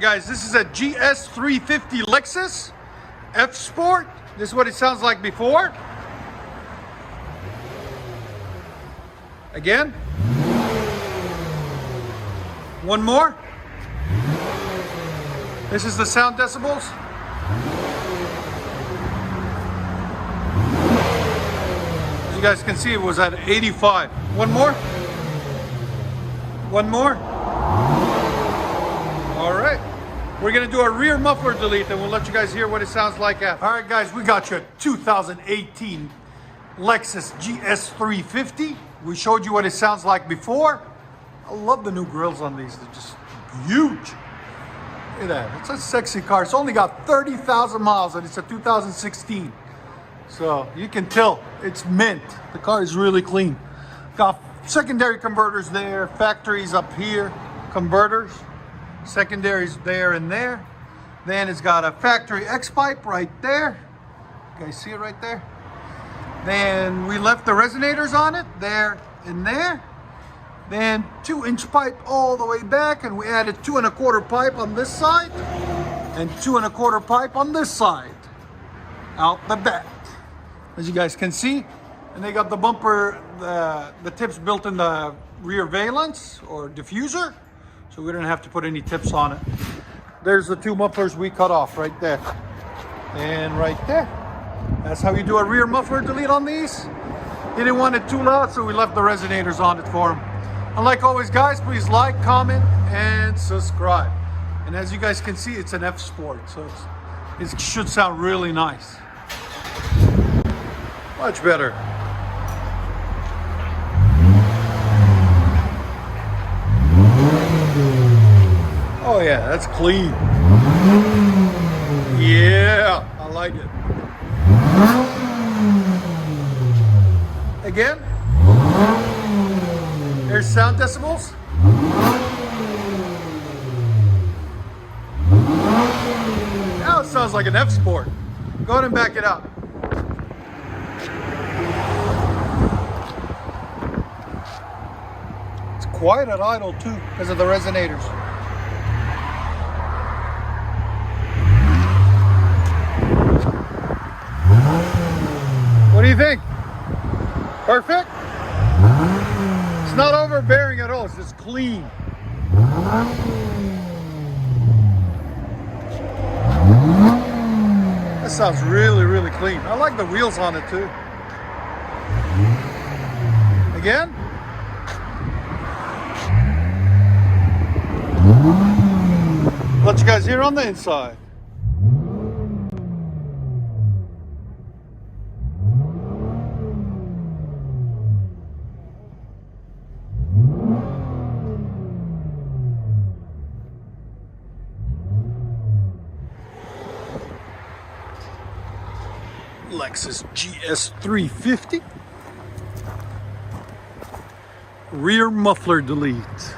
Guys, this is a GS350 Lexus F Sport. This is what it sounds like before. Again. One more. This is the sound decibels. As you guys can see, it was at 85. One more. One more. All right, we're gonna do a rear muffler delete and we'll let you guys hear what it sounds like after. All right guys, we got you a 2018 Lexus GS350. We showed you what it sounds like before. I love the new grills on these, they're just huge. Look at that, it's a sexy car. It's only got 30,000 miles and it's a 2016. So you can tell it's mint. The car is really clean. Got secondary converters there, factories up here, converters. Secondaries there and there. Then it's got a factory X pipe right there. You guys see it right there? Then we left the resonators on it there and there. Then 2-inch pipe all the way back, and we added 2 1/4 pipe on this side and 2 1/4 pipe on this side out the back, as you guys can see. And they got the bumper, the tips built in the rear valence or diffuser, so we didn't have to put any tips on it. There's the 2 mufflers we cut off right there and right there. That's how you do a rear muffler delete on these. He didn't want it too loud, so we left the resonators on it for him. And like always guys, please like, comment, and subscribe. And as you guys can see, it's an F Sport, so it should sound really nice. Much better. Oh yeah, that's clean. Yeah, I like it. Again. There's sound decibels. Now it sounds like an F Sport. Go ahead and back it up. It's quiet at idle too because of the resonators. What do you think? Perfect? It's not overbearing at all, it's just clean. That sounds really, really clean. I like the wheels on it too. Again? Let you guys hear on the inside. Lexus GS350 rear muffler delete.